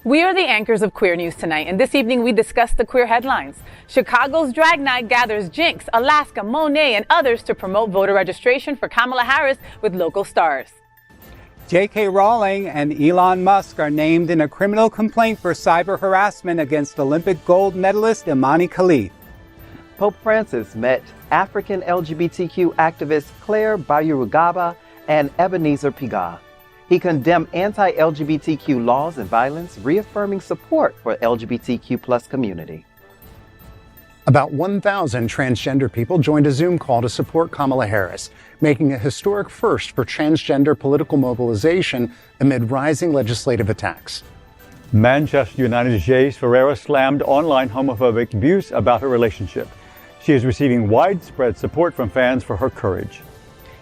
We are the anchors of Queer News Tonight, and this evening we discuss the queer headlines. Chicago's drag night gathers Jinx, Alaska, Monet, and others to promote voter registration for Kamala Harris with local stars. J.K. Rowling and Elon Musk are named in a criminal complaint for cyber harassment against Olympic gold medalist Imani Khalid. Pope Francis met African LGBTQ activists Claire Bayurugaba and Ebenezer Piga. He condemned anti-LGBTQ laws and violence, reaffirming support for LGBTQ+ community. About 1,000 transgender people joined a Zoom call to support Kamala Harris, making a historic first for transgender political mobilization amid rising legislative attacks. Manchester United's Geyse Ferreira slammed online homophobic abuse about her relationship. She is receiving widespread support from fans for her courage.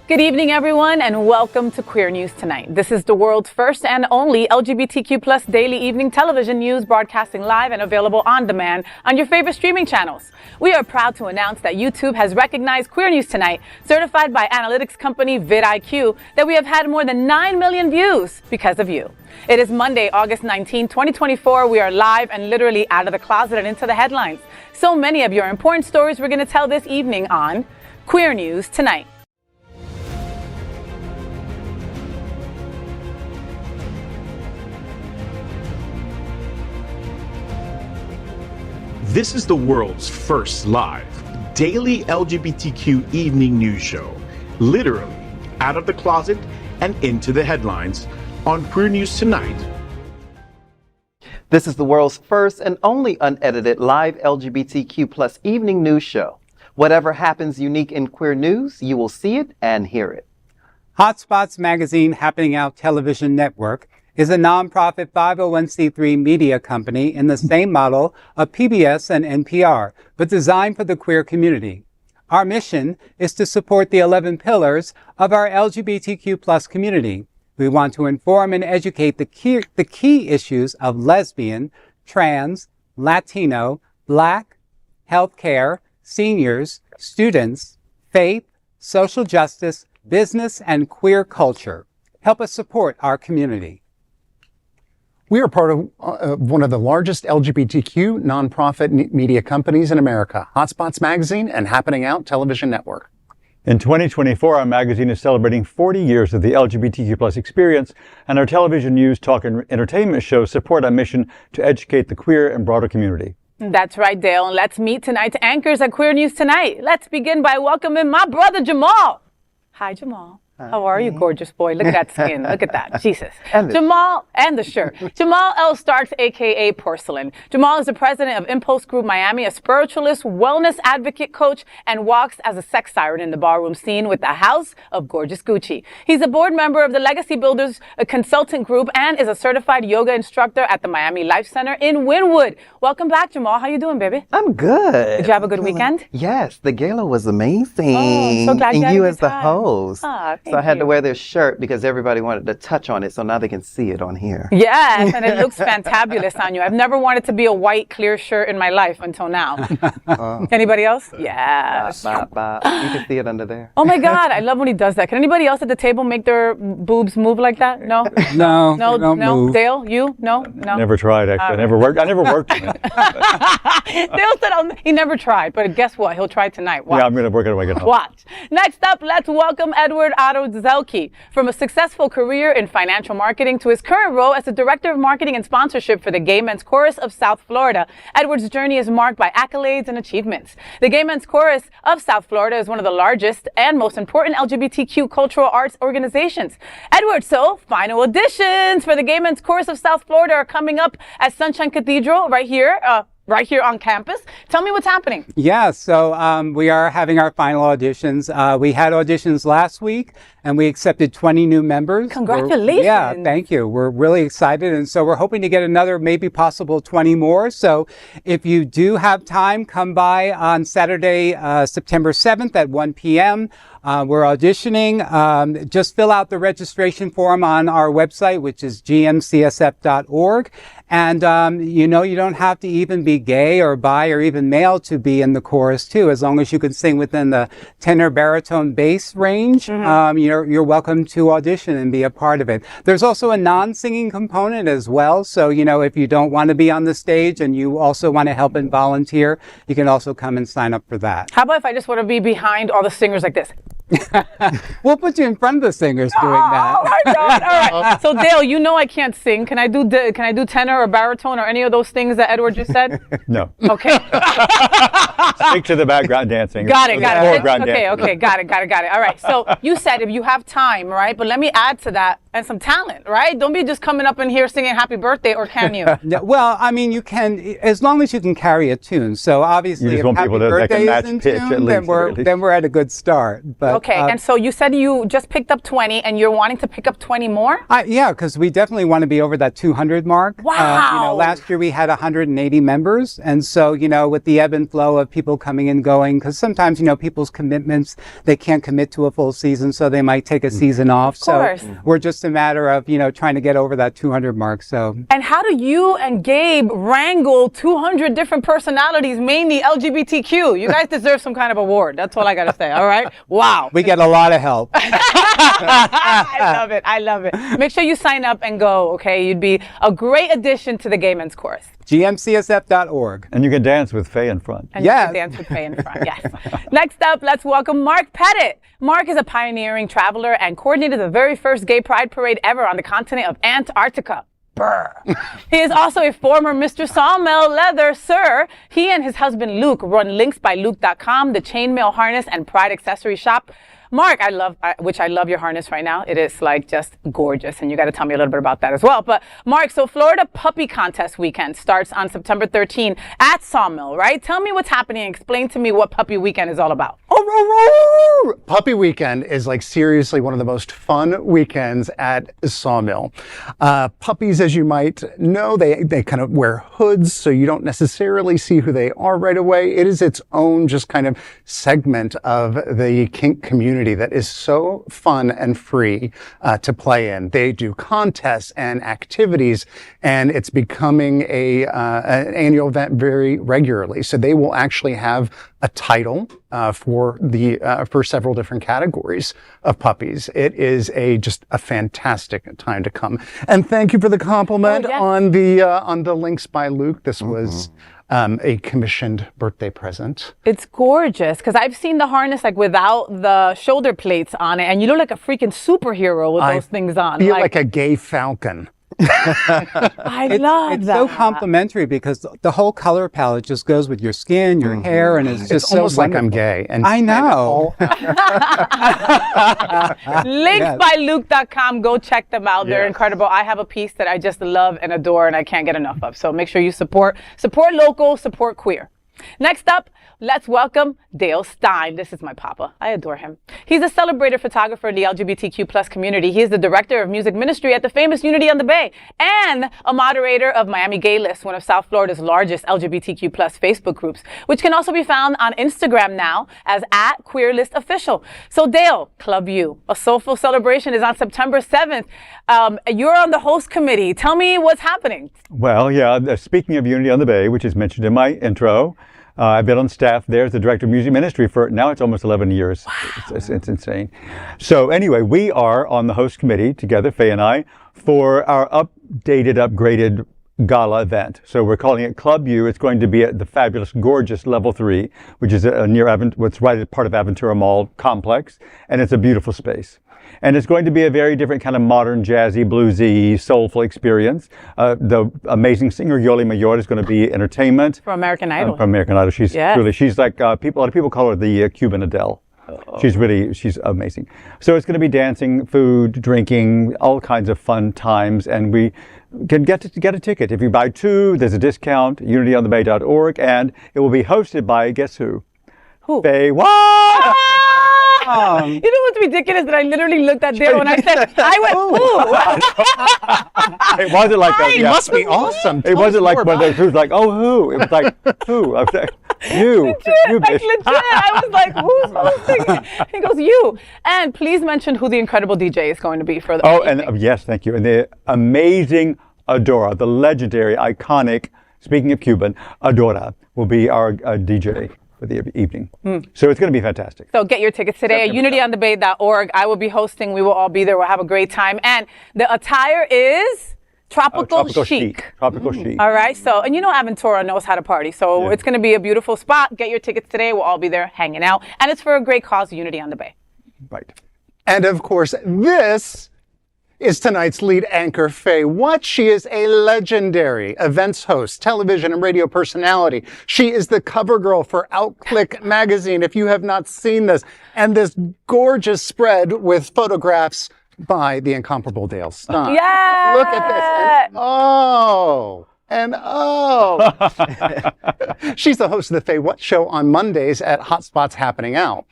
Good evening, everyone, and welcome to Queer News Tonight. This is the world's first and only LGBTQ+ daily evening television news, broadcasting live and available on demand on your favorite streaming channels. We are proud to announce that YouTube has recognized Queer News Tonight, certified by analytics company vidIQ, that we have had more than 9 million views because of you. It is Monday, August 19, 2024. We are live and literally out of the closet and into the headlines. So many of your important stories we're going to tell this evening on Queer News Tonight. This is the world's first live daily LGBTQ evening news show, literally out of the closet and into the headlines on Queer News Tonight. This is the world's first and only unedited live LGBTQ+ evening news show. Whatever happens unique in queer news, you will see it and hear it. Hotspots Magazine Happening Out Television Network is a nonprofit 501c3 media company in the same model of PBS and NPR, but designed for the queer community. Our mission is to support the 11 pillars of our LGBTQ+ community. We want to inform and educate the key issues of lesbian, trans, Latino, Black, healthcare, seniors, students, faith, social justice, business, and queer culture. Help us support our community. We are part of one of the largest LGBTQ nonprofit media companies in America, Hotspots Magazine and Happening Out Television Network. In 2024, our magazine is celebrating 40 years of the LGBTQ+ experience, and our television news, talk, and entertainment shows support our mission to educate the queer and broader community. That's right, Dale, and let's meet tonight's anchors at Queer News Tonight. Let's begin by welcoming my brother Jamaal. Hi, Jamaal. How are you, gorgeous boy? Look at that skin. Look at that. Jesus. Jamaal, and the shirt. Jamaal L. Starks, a.k.a. Porcelain. Jamaal is the president of Impulse Group Miami, a spiritualist, wellness advocate coach, and walks as a sex siren in the barroom scene with the House of Gorgeous Gucci. He's a board member of the Legacy Builders Consultant Group and is a certified yoga instructor at the Miami Life Center in Wynwood. Welcome back, Jamaal. How you doing, baby? I'm good. Did you have a good weekend? Yes, the gala was amazing. Oh, so glad and you as the time. host. Thank So I had you. to wear this shirt because everybody wanted to touch on it, so now they can see it on here. Yes, and it looks fantabulous on you. I've never wanted to be a white, clear shirt in my life until now. Anybody else? Yes. You can see it under there. Oh my God, I love when he does that. Can anybody else at the table make their boobs move like that? No? No, No, they don't no. move. Dale, you? No? No? Never tried, actually. I never worked on it. Dale said he never tried, but guess what? He'll try tonight. Watch. Yeah, I'm going to work it when I get home. Watch. Next up, let's welcome Edward Otto Zielke. From a successful career in financial marketing to his current role as the Director of Marketing and Sponsorship for the Gay Men's Chorus of South Florida, Edward's journey is marked by accolades and achievements. The Gay Men's Chorus of South Florida is one of the largest and most important LGBTQ cultural arts organizations. Edward, so final auditions for the Gay Men's Chorus of South Florida are coming up at Sunshine Cathedral right here on campus. Tell me what's happening. Yeah, so we are having our final auditions. We had auditions last week, and we accepted 20 new members. Congratulations. Yeah, thank you. We're really excited, and so we're hoping to get another, maybe possible 20 more. So if you do have time, come by on Saturday, September 7th at 1 p.m. We're auditioning. Just fill out the registration form on our website, which is gmcsf.org. And, you don't have to even be gay or bi or even male to be in the chorus too. As long as you can sing within the tenor, baritone, bass range, you're welcome to audition and be a part of it. There's also a non-singing component as well. So, if you don't want to be on the stage and you also want to help and volunteer, you can also come and sign up for that. How about if I just want to be behind all the singers like this? We'll put you in front of the singers doing that. Oh my God! All right. So Dale, I can't sing. Can I do tenor or baritone or any of those things that Edward just said? No. Okay. Stick to the background dancing. Got it. Foreground Okay. dancing. Got it. All right. So you said if you have time, right? But let me add to that and some talent, right? Don't be just coming up in here singing happy birthday, or can you? Well, I mean, you can, as long as you can carry a tune. So obviously, You just if want happy people to birthday match is in pitch tune, at least. then we're at a good start. But, okay. And so you said you just picked up 20 and you're wanting to pick up 20 more? Yeah, because we definitely want to be over that 200 mark. Wow. Last year we had 180 members. And so, with the ebb and flow of people coming and going, because sometimes, people's commitments, they can't commit to a full season, so they might take a season off. Of course. So we're just a matter of, trying to get over that 200 mark. So. And how do you and Gabe wrangle 200 different personalities, mainly LGBTQ? You guys deserve some kind of award. That's all I got to say. All right. Wow. We get a lot of help. I love it. Make sure you sign up and go, okay? You'd be a great addition to the Gay Men's Chorus. gmcsf.org. And you can dance with Faye in front. And you can dance with Faye in front, yes. Next up, let's welcome Mark Pettitt. Mark is a pioneering traveler and coordinated the very first gay pride parade ever on the continent of Antarctica. Brr. He is also a former Mr. Sawmill Leather, sir. He and his husband Luke run linksbyluke.com, the chainmail harness and pride accessory shop. Mark, I love your harness right now. It is just gorgeous, and you got to tell me a little bit about that as well. But Mark, so Florida Puppy Contest Weekend starts on September 13 at Sawmill, right? Tell me what's happening. Explain to me what Puppy Weekend is all about. Puppy Weekend is seriously one of the most fun weekends at Sawmill. Puppies, as you might know, they kind of wear hoods, so you don't necessarily see who they are right away. It is its own just kind of segment of the kink community that is so fun and free to play in. They do contests and activities, and it's becoming an annual event very regularly. So they will actually have a title for several different categories of puppies. It is just a fantastic time to come. And thank you for the compliment on the Links by Luke. This was a commissioned birthday present. It's gorgeous because I've seen the harness without the shoulder plates on it, and you look like a freaking superhero with those things on. I feel like a gay falcon. I love it's that. so complimentary because the whole color palette just goes with your skin, your hair, and it's just almost so like I'm wonderful. gay. And I know. Linksbyluke.com. Go check them out. They're incredible. I have a piece that I just love and adore, and I can't get enough of. So make sure you support local, support queer. Next up, let's welcome Dale Stine. This is my papa. I adore him. He's a celebrated photographer in the LGBTQ plus community. He is the director of music ministry at the famous Unity on the Bay and a moderator of Miami Gay List, one of South Florida's largest LGBTQ plus Facebook groups, which can also be found on Instagram now as @QueerListOfficial. So Dale, Club U, a soulful celebration, is on September 7th. You're on the host committee. Tell me what's happening. Well, speaking of Unity on the Bay, which is mentioned in my intro, I've been on staff there as the director of music ministry for now it's almost 11 years. Wow. It's insane. So anyway, we are on the host committee together, Faye and I, for our upgraded gala event. So we're calling it Club U. It's going to be at the fabulous, gorgeous Level 3, which is near what's right at part of Aventura Mall complex, and it's a beautiful space. And it's going to be a very different kind of modern, jazzy, bluesy, soulful experience. The amazing singer Yoli Mayor is going to be entertainment. From American Idol. From American Idol. She's like, a lot of people call her the Cuban Adele. Oh. She's amazing. So it's going to be dancing, food, drinking, all kinds of fun times. And we can get a ticket. If you buy 2, there's a discount, unityonthebay.org. And it will be hosted by, guess who? Who? FayWhat! You know what's ridiculous? That I literally looked at Dale and I said, I went, ooh. It wasn't like It must be awesome. It wasn't like one of those who's like, oh, who? It was like, who? You Like bitch. legit. I was like, who's hosting? He goes, you. And please mention who the incredible DJ is going to be for the evening. And yes, thank you. And the amazing Adora, the legendary, iconic, speaking of Cuban, Adora will be our DJ for the evening. So it's going to be fantastic. So get your tickets today at unityonthebay.org. I will be hosting. We will all be there. We'll have a great time. And the attire is tropical chic. Tropical chic. All right. So, and you know Aventura knows how to party. So it's going to be a beautiful spot. Get your tickets today. We'll all be there hanging out. And it's for a great cause, Unity on the Bay. Right. And of course, this is tonight's lead anchor, FayWhat. She is a legendary events host, television and radio personality. She is the cover girl for Outclick magazine, if you have not seen this. And this gorgeous spread with photographs by the incomparable Dale Stine. Yeah. Look at this. She's the host of the FayWhat show on Mondays at Hotspots Happening Out.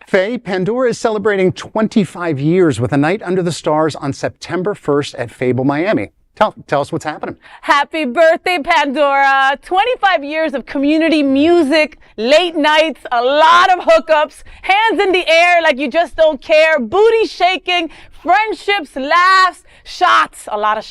Faye, Pandora is celebrating 25 years with a night under the stars on September 1st at Fable, Miami. Tell us what's happening. Happy birthday, Pandora. 25 years of community music, late nights, a lot of hookups, hands in the air like you just don't care, booty shaking, friendships, laughs, shots, a lot of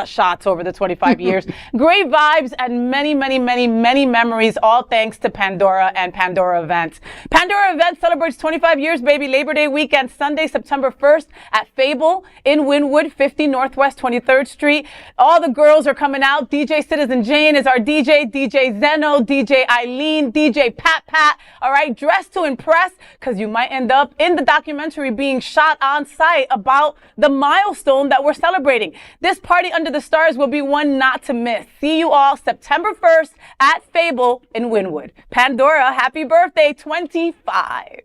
shots over the 25 years. Great vibes and many, many, many, many memories, all thanks to Pandora and Pandora Events. Pandora Events celebrates 25 years, baby. Labor Day weekend, Sunday, September 1st at Fable in Wynwood, 50 Northwest 23rd Street. All the girls are coming out. DJ Citizen Jane is our DJ, DJ Zeno, DJ Eileen, DJ Pat Pat. All right, dressed to impress, because you might end up in the documentary being shot on site about the milestone that we're celebrating. This party under the stars will be one not to miss. See you all September 1st at Fable in Wynwood. Pandora, happy birthday, 25.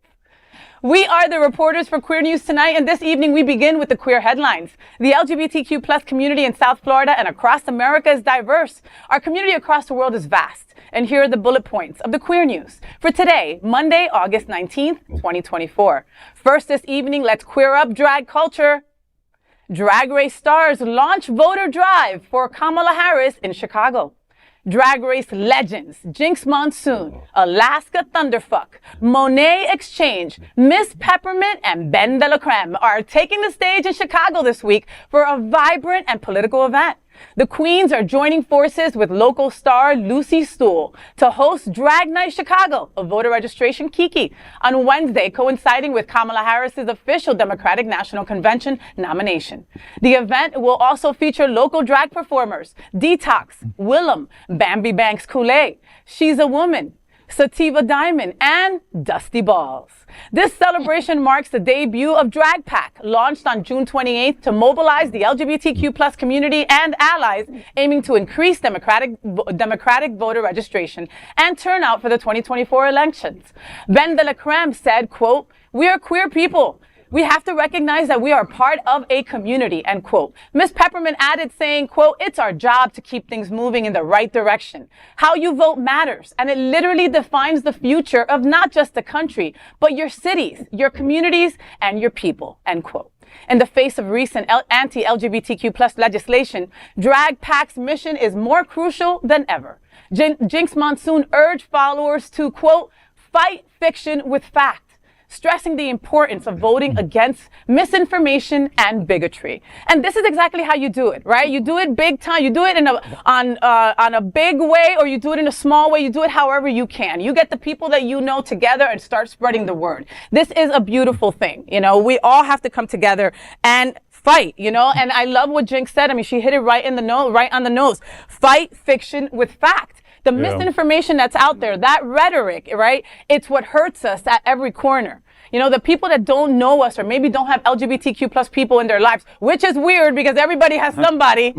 We are the reporters for Queer News Tonight, and this evening we begin with the queer headlines. The LGBTQ plus community in South Florida and across America is diverse. Our community across the world is vast. And here are the bullet points of the queer news for today, Monday, August 19th, 2024. First this evening, let's queer up drag culture. Drag Race stars launch voter drive for Kamala Harris in Chicago. Drag Race legends Jinx Monsoon, Alaska Thunderfuck, Monet Exchange, Miss Peppermint, and Ben de la Creme are taking the stage in Chicago this week for a vibrant and political event. The Queens are joining forces with local star Lucy Stool to host Drag Night Chicago, a voter registration kiki, on Wednesday, coinciding with Kamala Harris's official Democratic National Convention nomination. The event will also feature local drag performers Detox, Willem, Bambi Banks Kool-Aid, She's a Woman, Sativa Diamond, and Dusty Balls. This celebration marks the debut of Drag Pack, launched on June 28th to mobilize the LGBTQ plus community and allies, aiming to increase democratic voter registration and turnout for the 2024 elections. Ben de la Creme said, quote, "We are queer people. We have to recognize that we are part of a community," end quote. Miss Peppermint added, saying, quote, "It's our job to keep things moving in the right direction. How you vote matters, and it literally defines the future of not just the country, but your cities, your communities, and your people," end quote. In the face of recent anti-LGBTQ plus legislation, Drag Pack's mission is more crucial than ever. Jinx Monsoon urged followers to, quote, "fight fiction with fact," stressing the importance of voting against misinformation and bigotry. And this is exactly how you do it, right? You do it big time. You do it on a big way, or you do it in a small way. You do it however you can. You get the people that you know together and start spreading the word. This is a beautiful thing. You know, we all have to come together and fight, you know, and I love what Jinx said. I mean, she hit it right on the nose. Fight fiction with fact. The misinformation that's out there, that rhetoric, right? It's what hurts us at every corner. You know, the people that don't know us or maybe don't have LGBTQ plus people in their lives, which is weird because everybody has somebody,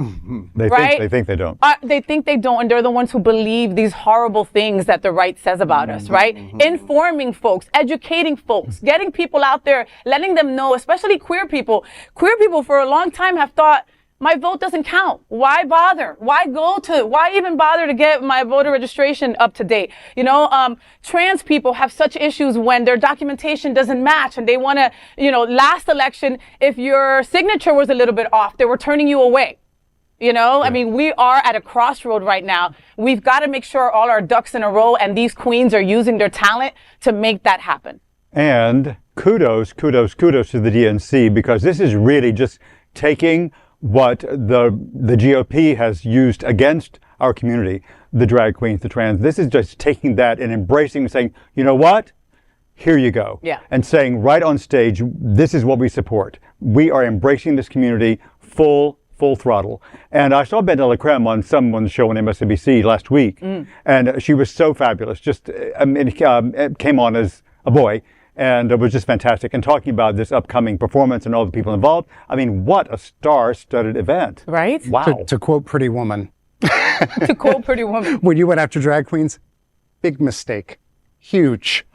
right? They think they don't. They think they don't, and they're the ones who believe these horrible things that the right says about us, right? Informing folks, educating folks, getting people out there, letting them know, especially queer people. Queer people for a long time have thought, my vote doesn't count. Why bother? Why even bother to get my voter registration up to date? You know, trans people have such issues when their documentation doesn't match and they want to, you know, last election, if your signature was a little bit off, they were turning you away. You know, I mean, we are at a crossroad right now. We've got to make sure all our ducks in a row and these queens are using their talent to make that happen. And kudos to the DNC, because this is really just taking what the GOP has used against our community, the drag queens, the trans. This is just taking that and embracing and saying, you know what? Here you go. Yeah. And saying right on stage, this is what we support. We are embracing this community full throttle. And I saw Ben de la Creme on someone's show on MSNBC last week, and she was so fabulous. Just it came on as a boy, and it was just fantastic. And talking about this upcoming performance and all the people involved, I mean, what a star-studded event. Right? Wow. To quote Pretty Woman. To quote Pretty Woman. When you went after drag queens, big mistake. Huge.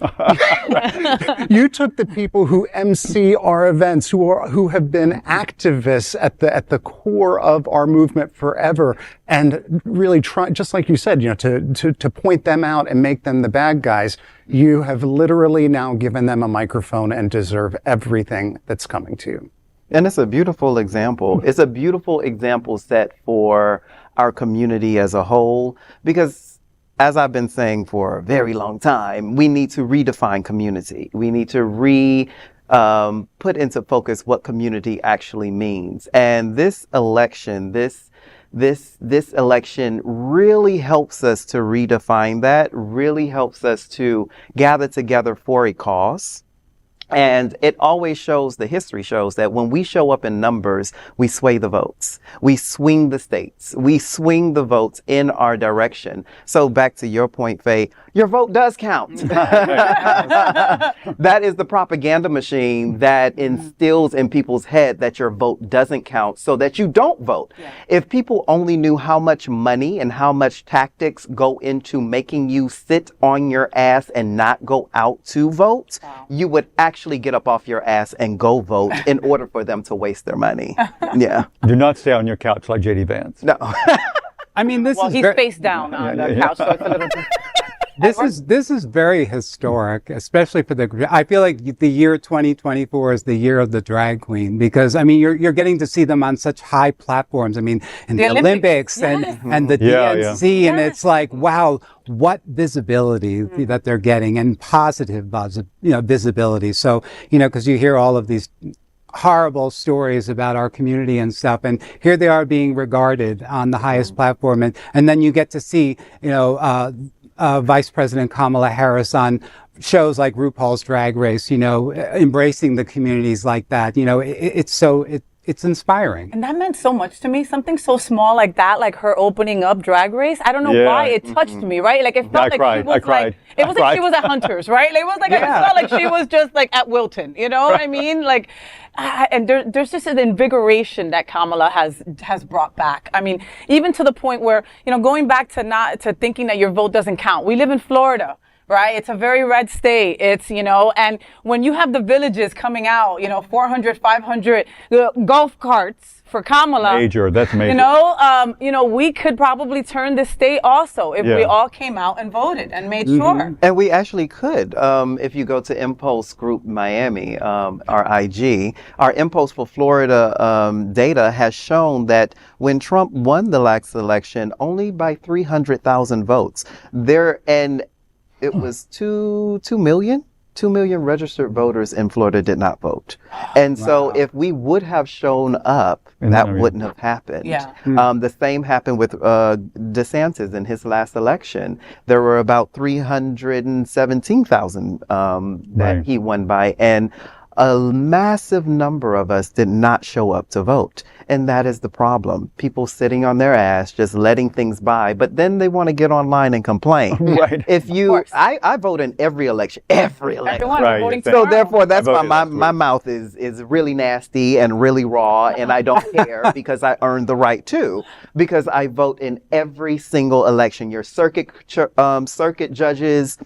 You took the people who MC our events, who have been activists at the core of our movement forever, and really try, just like you said, you know, to point them out and make them the bad guys. You have literally now given them a microphone and deserve everything that's coming to you. And it's a beautiful example. It's a beautiful example set for our community as a whole, because as I've been saying for a very long time, we need to redefine community. We need to put into focus what community actually means. And this election, this election really helps us to redefine that, really helps us to gather together for a cause. And it always shows, the history shows, that when we show up in numbers, we sway the votes. We swing the states. We swing the votes in our direction. So back to your point, Faye, your vote does count. That is the propaganda machine that instills in people's head that your vote doesn't count so that you don't vote. Yeah. If people only knew how much money and how much tactics go into making you sit on your ass and not go out to vote, you would actually get up off your ass and go vote in order for them to waste their money. Yeah. Do not stay on your couch like JD Vance. No. I mean, this is he's face down on the couch, so it's a little This is very historic, especially for I feel like the year 2024 is the year of the drag queen, because I mean you're getting to see them on such high platforms. I mean, in the Olympics and the DNC, and it's like, wow, what visibility that they're getting, and positive, visibility. So, because you hear all of these horrible stories about our community and stuff, and here they are being regarded on the highest platform, and then you get to see, Vice President Kamala Harris on shows like RuPaul's Drag Race, embracing the communities like that. It's inspiring. And that meant so much to me. Something so small like that, like her opening up Drag Race. I don't know why it touched me, right? Like it felt I cried. It was like she was at Hunter's, right? Like, it was like I felt like she was just like at Wilton. You know what I mean? Like, and there's just an invigoration that Kamala has brought back. I mean, even to the point where going back to thinking that your vote doesn't count. We live in Florida. Right? It's a very red state. It's, and when you have the villages coming out, 400, 500 golf carts for Kamala. That's major. We could probably turn this state also if we all came out and voted and made sure. And we actually could. If you go to Impulse Group Miami, our IG, our Impulse for Florida data has shown that when Trump won the last election, only by 300,000 votes, it was 2 million registered voters in Florida did not vote. And so if we would have shown up, that wouldn't have happened. Yeah. The same happened with DeSantis in his last election. There were about 317,000 that he won by. And a massive number of us did not show up to vote. And that is the problem. People sitting on their ass, just letting things by, but then they want to get online and complain. Right. I vote in every election. Right. So therefore, that's why my mouth is really nasty and really raw, and I don't care because I earned the right to, because I vote in every single election. Your circuit judges,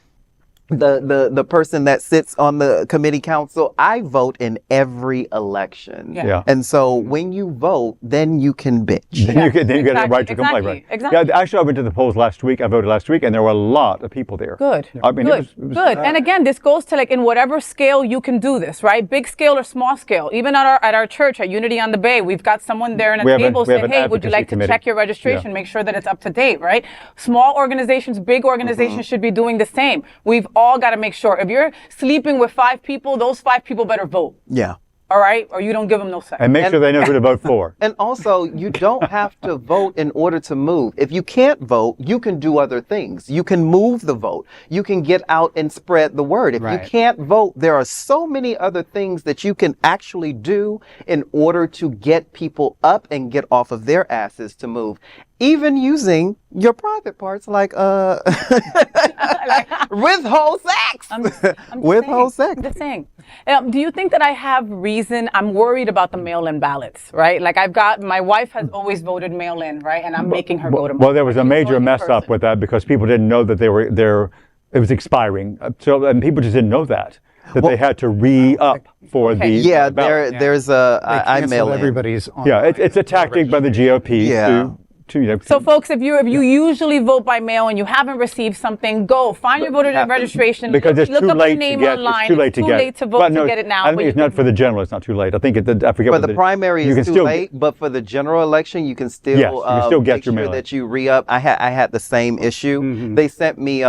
the person that sits on the committee council. I vote in every election. Yeah. And so when you vote, then you can bitch. Then you get the right to complain. Right? Exactly. Yeah, actually, I went to the polls last week. I voted last week, and there were a lot of people there. Good. I mean, Good. it was Good. And again, this goes to like in whatever scale you can do this, right? Big scale or small scale. Even at our church, at Unity on the Bay, we've got someone there at a table saying, hey, would you like to check your registration, make sure that it's up to date, right? Small organizations, big organizations should be doing the same. We've all got to make sure. If you're sleeping with 5 people, those 5 people better vote. Yeah. All right? Or you don't give them no say. And make sure they know who to vote for. And also, you don't have to vote in order to move. If you can't vote, you can do other things. You can move the vote. You can get out and spread the word. If you can't vote, there are so many other things that you can actually do in order to get people up and get off of their asses to move. Even using your private parts, like withhold sex. Withhold sex. I'm just saying. Do you think that I have reason? I'm worried about the mail-in ballots, right? Like my wife has always voted mail-in, right? And I'm making her go to. Well, there was a major mess up with that because people didn't know that it was expiring. So and people just didn't know that they had to re-up for the. Yeah, ballot. there's I mail in. Everybody's on. Yeah, it's a tactic by the GOP So, folks, if you usually vote by mail and you haven't received something, go find your voter registration. Because it's look too up late your name to get. online. It's too late to get. Too late to vote to get it now. I think it's not for the general. It's not too late. I think I forget. For the primary, it's too late. But for the general election, you can still get your mail. That you re-up. I had the same issue. Mm-hmm. They sent me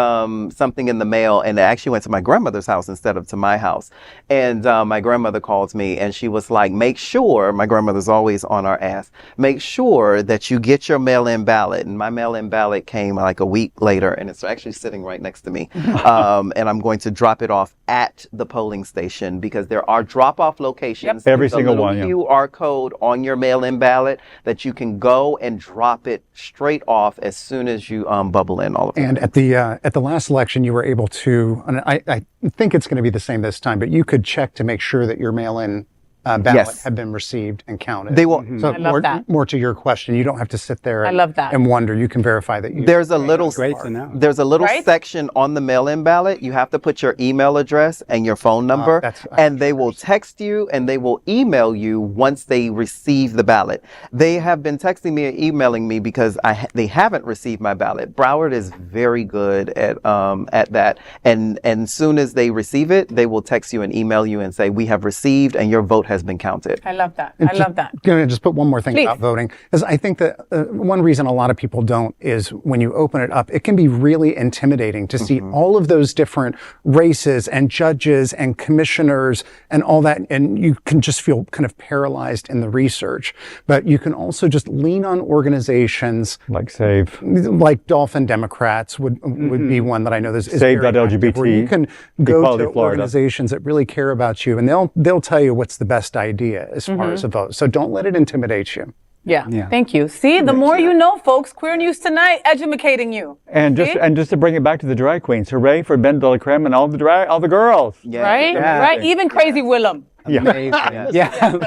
something in the mail, and it actually went to my grandmother's house instead of to my house. And my grandmother called me, and she was like, "Make sure." My grandmother's always on our ass. Make sure that you get your mail-in ballot. And my mail-in ballot came like a week later, and it's actually sitting right next to me. And I'm going to drop it off at the polling station because there are drop-off locations. Every single one. QR code on your mail-in ballot that you can go and drop it straight off as soon as you bubble in all of it. And at the last election, you were able to, and I think it's going to be the same this time, but you could check to make sure that your mail-in ballot have been received and counted. They will. So I love that. more to your question, you don't have to sit there and wonder. You can verify that you. There's a little Right? section on the mail-in ballot. You have to put your email address and your phone number, and they will text you and they will email you once they receive the ballot. They have been texting me and emailing me because they haven't received my ballot. Broward is very good at that, and as soon as they receive it, they will text you and email you and say, "We have received and your vote has been counted." I love that. I love that. Going to just put one more thing about voting, because I think that one reason a lot of people don't is when you open it up, it can be really intimidating to see all of those different races and judges and commissioners and all that, and you can just feel kind of paralyzed in the research. But you can also just lean on organizations like Dolphin Democrats would be one that I know is Save.LGBT, where you can go to organizations that really care about you, and they'll tell you what's the best idea as far as a vote. So don't let it intimidate you. Yeah. Thank you. See, the more you know, folks. Queer News Tonight, educating you. And just to bring it back to the drag queens, hooray for Ben de la Creme and all the girls. Yeah. Right? Yeah. Right? Even Crazy Willem. Yeah,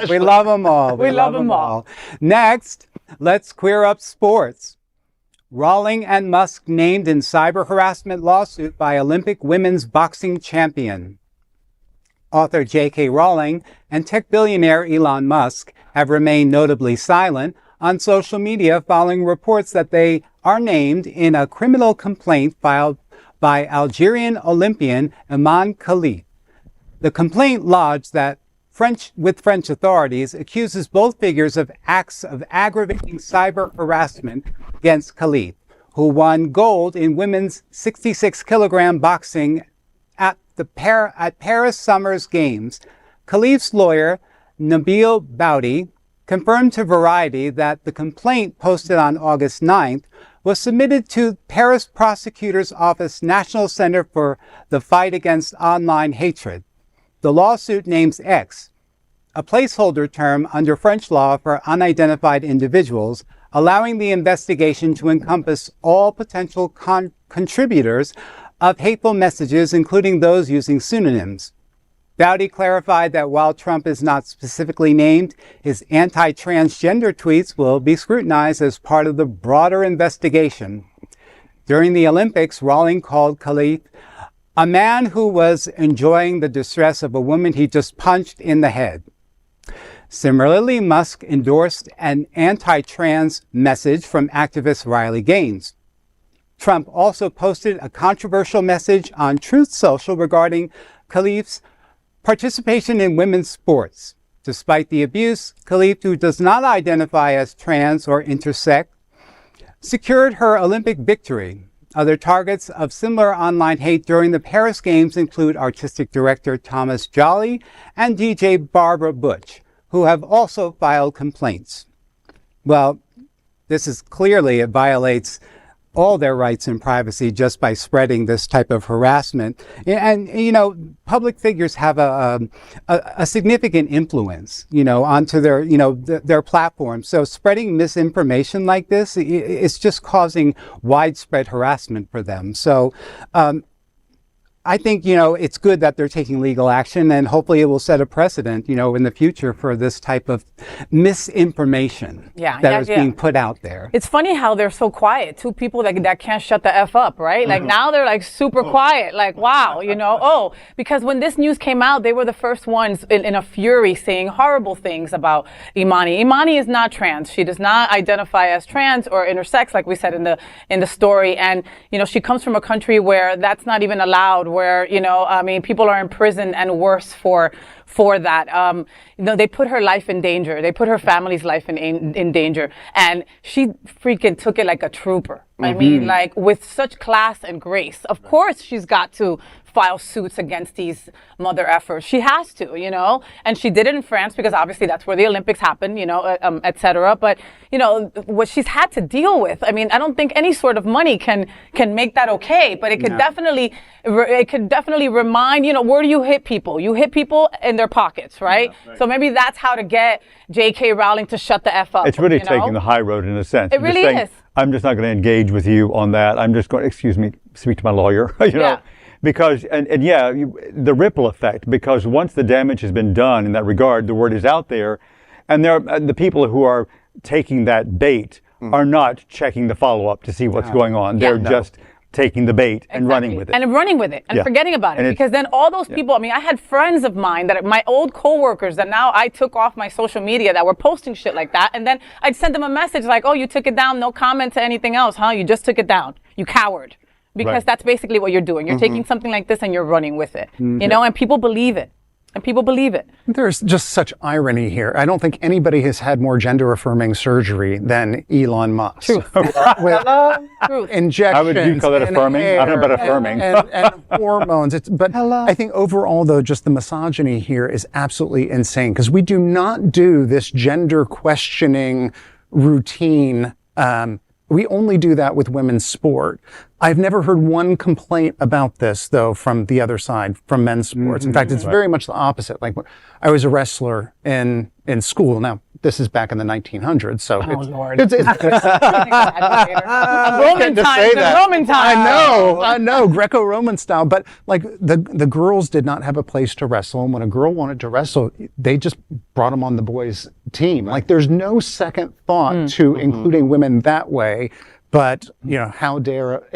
we love them all. We love them all. Next, let's queer up sports. Rowling and Musk named in cyber harassment lawsuit by Olympic women's boxing champion. Author J.K. Rowling and tech billionaire Elon Musk have remained notably silent on social media following reports that they are named in a criminal complaint filed by Algerian Olympian Iman Khalif. The complaint lodged with French authorities accuses both figures of acts of aggravating cyber harassment against Khalif, who won gold in women's 66-kilogram boxing at Paris Summer Games. Khalif's lawyer, Nabil Boudi, confirmed to Variety that the complaint posted on August 9th was submitted to Paris Prosecutor's Office National Center for the Fight Against Online Hatred. The lawsuit names X, a placeholder term under French law for unidentified individuals, allowing the investigation to encompass all potential contributors of hateful messages, including those using pseudonyms. Boudi clarified that while Trump is not specifically named, his anti-transgender tweets will be scrutinized as part of the broader investigation. During the Olympics, Rowling called Khalif A man who was enjoying the distress of a woman he just punched in the head. Similarly, Musk endorsed an anti-trans message from activist Riley Gaines. Trump also posted a controversial message on Truth Social regarding Khalif's participation in women's sports. Despite the abuse, Khalif, who does not identify as trans or intersex, secured her Olympic victory. Other targets of similar online hate during the Paris Games include artistic director Thomas Jolly and DJ Barbara Butch, who have also filed complaints. Well, this is clearly, it violates all their rights and privacy just by spreading this type of harassment. And, you know, public figures have a significant influence, you know, onto their, you know, their platforms. So spreading misinformation like this is just causing widespread harassment for them. So, I think, you know, it's good that they're taking legal action, and hopefully it will set a precedent, you know, in the future for this type of misinformation that is being put out there. It's funny how they're so quiet. Two people that can't shut the F up, right? Like now they're like super quiet, like, wow, you know, because when this news came out, they were the first ones in a fury saying horrible things about Imani. Imani is not trans. She does not identify as trans or intersex, like we said in the story. And, you know, she comes from a country where that's not even allowed, where, you know, I mean, people are in prison and worse for that. You know, they put her life in danger. They put her family's life in danger. And she freaking took it like a trooper. I mean, like with such class and grace. Of course, she's got to file suits against these mother effers. She has to, you know, and she did it in France because obviously that's where the Olympics happen, you know, et cetera. But, you know, what she's had to deal with, I mean, I don't think any sort of money can make that okay, but it could definitely remind, you know, where do you hit people? You hit people in their pockets, right? Yeah, right. So maybe that's how to get J.K. Rowling to shut the F up. It's really taking the high road in a sense. It really is. I'm just not going to engage with you on that. I'm just going to, speak to my lawyer, you know. Because, the ripple effect, because once the damage has been done in that regard, the word is out there, and the people who are taking that bait are not checking the follow-up to see what's going on. They're just taking the bait and running with it. And forgetting about it. Because then all those people, I mean, I had friends of mine my old coworkers that now I took off my social media that were posting shit like that, and then I'd send them a message like, oh, you took it down, no comment to anything else, huh? You just took it down. You coward. Because that's basically what you're doing. You're taking something like this and you're running with it, you know, and people believe it. There's just such irony here. I don't think anybody has had more gender-affirming surgery than Elon Musk. Truth. With injections. How would you call it affirming? I don't know about affirming. And hormones. I think overall, though, just the misogyny here is absolutely insane, because we do not do this gender questioning routine. We only do that with women's sport. I've never heard one complaint about this, though, from the other side, from men's sports. In fact, it's very much the opposite. Like, I was a wrestler in school. Now, this is back in the 1900s, so Lord. it's Roman times. I know, Greco-Roman style. But like the girls did not have a place to wrestle, and when a girl wanted to wrestle, they just brought them on the boys' team. Like, there's no second thought to including women that way. But, you know, how dare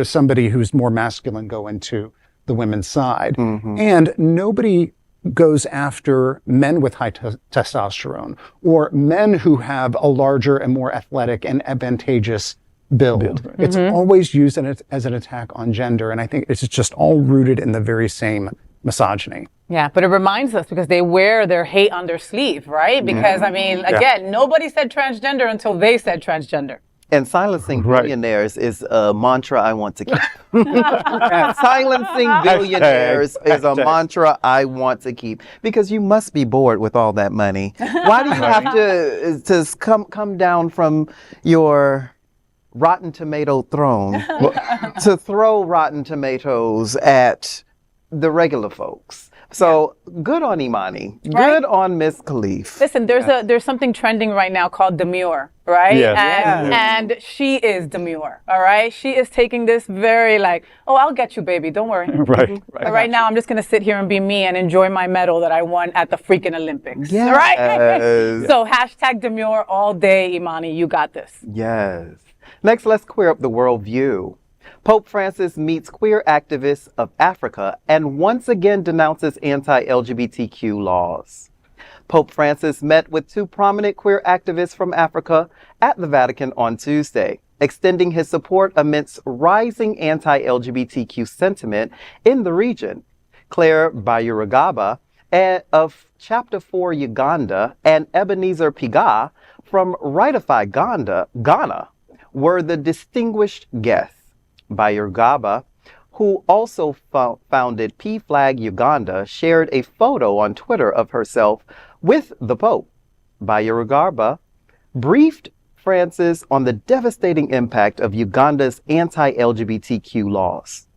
somebody who's more masculine go into the women's side? And nobody goes after men with high testosterone or men who have a larger and more athletic and advantageous build. It's always used as an attack on gender. And I think it's just all rooted in the very same misogyny. Yeah, but it reminds us because they wear their hate on their sleeve, right? Because, I mean, again, nobody said transgender until they said transgender. And silencing billionaires is a mantra I want to keep. Silencing billionaires is a mantra I want to keep, because you must be bored with all that money. Why do you have to come down from your Rotten Tomato throne to throw Rotten Tomatoes at the regular folks? So good on Imani. Good on Miss Khalif. Listen, there's something trending right now called demure, right? Yes. And she is demure, all right? She is taking this very like, oh, I'll get you, baby. Don't worry. Right now, I'm just going to sit here and be me and enjoy my medal that I won at the freaking Olympics. Yes. Right? So hashtag demure all day, Imani. You got this. Yes. Next, let's queer up the worldview. Pope Francis meets queer activists of Africa and once again denounces anti-LGBTQ laws. Pope Francis met with two prominent queer activists from Africa at the Vatican on Tuesday, extending his support amidst rising anti-LGBTQ sentiment in the region. Claire Bayurugaba of Chapter 4 Uganda and Ebenezer Piga from Rightify Ghana were the distinguished guests. Bayurugaba, who also founded P-Flag Uganda, shared a photo on Twitter of herself with the Pope. Bayurugaba briefed Francis on the devastating impact of Uganda's anti-LGBTQ laws,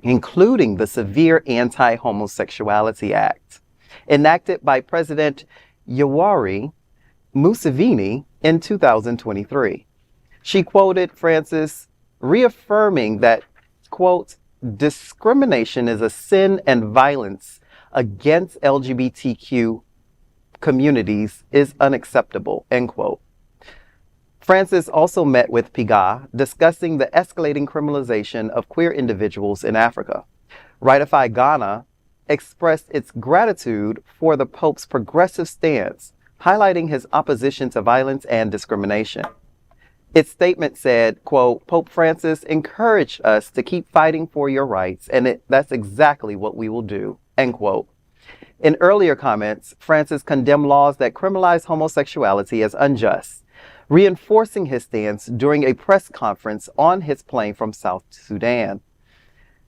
including the severe Anti-Homosexuality Act, enacted by President Yoweri Museveni in 2023. She quoted Francis, reaffirming that, quote, discrimination is a sin and violence against LGBTQ communities is unacceptable, end quote. Francis also met with Piga, discussing the escalating criminalization of queer individuals in Africa. Rightify Ghana expressed its gratitude for the Pope's progressive stance, highlighting his opposition to violence and discrimination. Its statement said, quote, Pope Francis encouraged us to keep fighting for your rights, and that's exactly what we will do, end quote. In earlier comments, Francis condemned laws that criminalize homosexuality as unjust, reinforcing his stance during a press conference on his plane from South Sudan.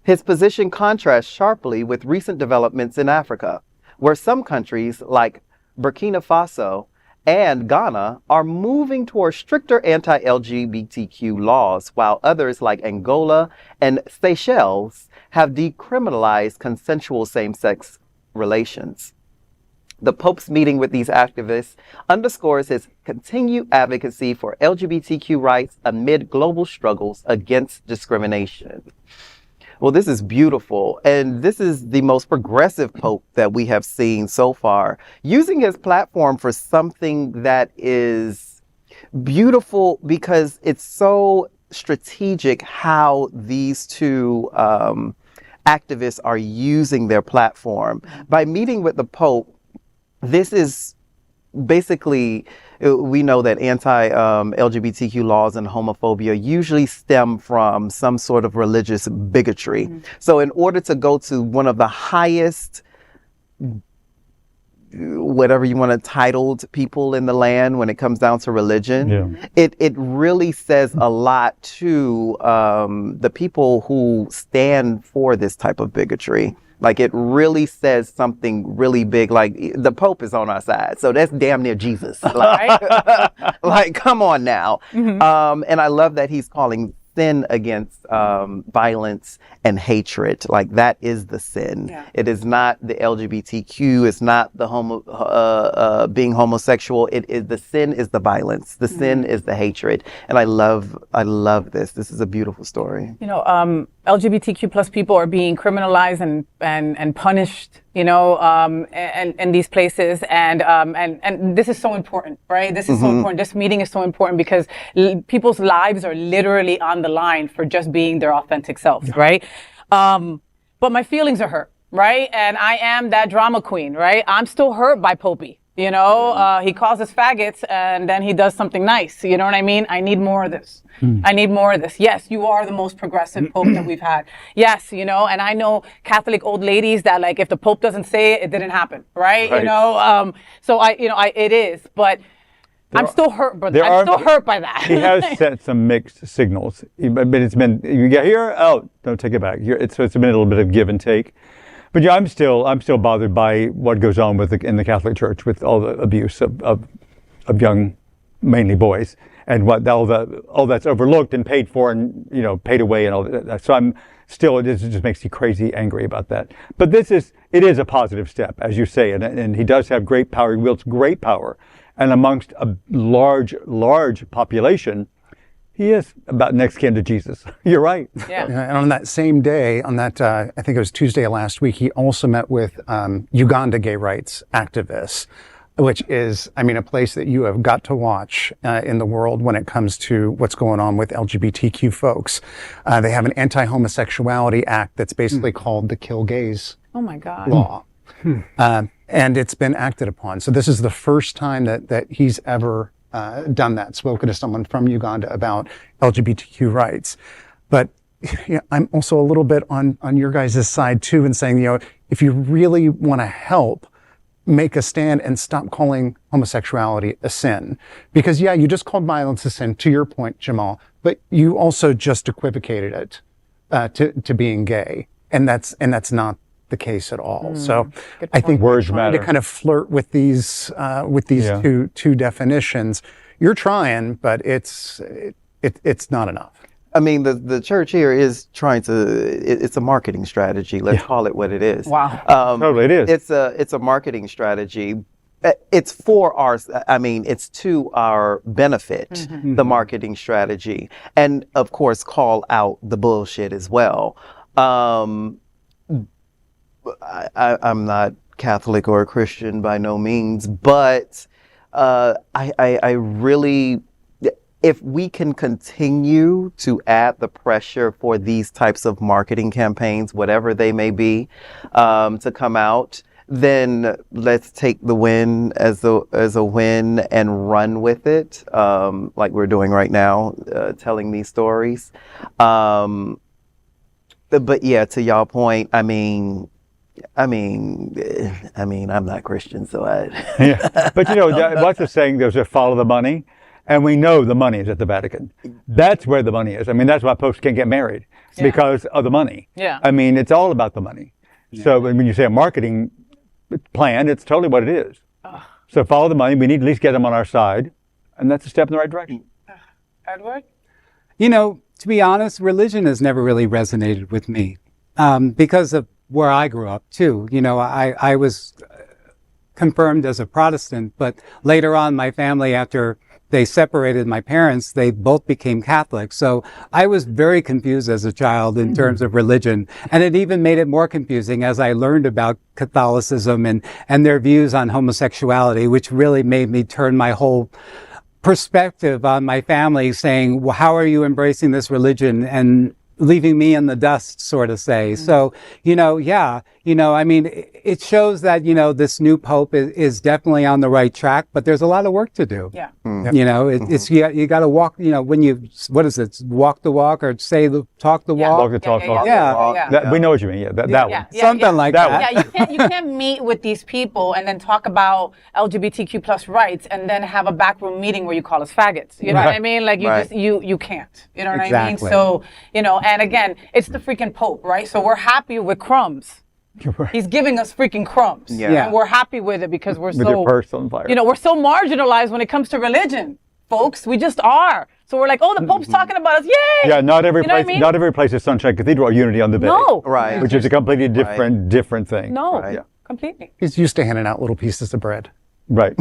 His position contrasts sharply with recent developments in Africa, where some countries like Burkina Faso and Ghana are moving toward stricter anti-LGBTQ laws, while others like Angola and Seychelles have decriminalized consensual same-sex relations. The Pope's meeting with these activists underscores his continued advocacy for LGBTQ rights amid global struggles against discrimination. Well, this is beautiful, and this is the most progressive Pope that we have seen so far, using his platform for something that is beautiful because it's so strategic how these two activists are using their platform. By meeting with the Pope, this is basically, we know that anti-LGBTQ laws and homophobia usually stem from some sort of religious bigotry. Mm-hmm. So in order to go to one of the highest, whatever you want to titled people in the land when it comes down to religion, it really says a lot to the people who stand for this type of bigotry. Like, it really says something really big. Like, the Pope is on our side, so that's damn near Jesus. Like, like, come on now. Mm-hmm. And I love that he's calling sin against violence and hatred. Like, that is the sin. Yeah. It is not the LGBTQ. It's not the being homosexual. It is, the sin is the violence. The sin is the hatred. And I love this. This is a beautiful story. You know, LGBTQ plus people are being criminalized and punished, you know, and these places, and this is so important, right? This is so important. This meeting is so important because people's lives are literally on the line for just being their authentic selves, right? But my feelings are hurt, right? And I am that drama queen, right? I'm still hurt by Popey. You know, he calls us faggots and then he does something nice. You know what I mean? I need more of this. I need more of this. Yes, you are the most progressive Pope that we've had. Yes, you know, and I know Catholic old ladies that, like, if the Pope doesn't say it, it didn't happen, right? You know, so it is, but I'm still hurt, brother. I'm still hurt by that. He has sent some mixed signals, but it's been, you get here, oh, don't take it back. So it's been a little bit of give and take. But yeah, I'm still bothered by what goes on in the Catholic Church with all the abuse of young, mainly boys, and all that's overlooked and paid for and, you know, paid away and all that. So I'm still, it just makes me crazy angry about that. But it is a positive step, as you say, and he does have great power. He wields great power, and amongst a large population, he is about next kin to Jesus. You're right. Yeah. And on that same day, on that, I think it was Tuesday last week, he also met with Uganda gay rights activists. which is, I mean, a place that you have got to watch in the world when it comes to what's going on with LGBTQ folks. They have an anti-homosexuality act that's basically called the Kill Geyse Oh my God. law. And it's been acted upon. So this is the first time that he's ever done that, spoken to someone from Uganda about LGBTQ rights. But I'm also a little bit on your guys' side too, and saying, if you really want to help, make a stand and stop calling homosexuality a sin. Because you just called violence a sin, to your point, Jamaal, but you also just equivocated it to being gay. And that's not the case at all. So I think words we're trying matter to kind of flirt with these two definitions. You're trying, but it's not enough. I mean, the church here is trying to, it's a marketing strategy. Let's call it what it is. Wow. Totally, it is. It's a marketing strategy. It's it's to our benefit, the marketing strategy. And of course, call out the bullshit as well. I'm not Catholic or a Christian by no means, but I really, if we can continue to add the pressure for these types of marketing campaigns, whatever they may be, to come out, then let's take the win as a win and run with it, like we're doing right now, telling these stories. But yeah, to y'all point, I mean, I'm not Christian, so Yeah, but what's the saying? There's a follow the money. And we know the money is at the Vatican. That's where the money is. I mean, that's why popes can't get married. It's because of the money. Yeah. I mean, it's all about the money. Yeah. So when you say a marketing plan, it's totally what it is. So follow the money. We need to at least get them on our side. And that's a step in the right direction. Edward? To be honest, religion has never really resonated with me because of where I grew up, too. I was confirmed as a Protestant, but later on, my family, after they separated my parents, they both became Catholic. So I was very confused as a child in terms of religion. And it even made it more confusing as I learned about Catholicism and their views on homosexuality, which really made me turn my whole perspective on my family, saying, well, how are you embracing this religion and leaving me in the dust, sort of say. So, it shows that, this new Pope is definitely on the right track, but there's a lot of work to do. Yeah. It's you got to walk, when you, what is it? Walk the walk or talk the walk? Walk the talk. Yeah. We know what you mean. That one. Something like that. Yeah, you can't meet with these people and then talk about LGBTQ plus rights and then have a backroom meeting where you call us faggots. You know what I mean? Like you can't. You know what I mean? So, and again, it's the freaking Pope, right? So we're happy with crumbs. Right. He's giving us freaking crumbs. Yeah. And we're happy with it because we're with your purse on fire. we're so marginalized when it comes to religion, folks. We just are. So we're like, oh, the Pope's talking about us. Yay! Yeah, not every place. What I mean? Not every place is Sunshine Cathedral or Unity on the Bay. No. Right. Which is a completely different thing. No. Right. Completely. He's used to handing out little pieces of bread. Right.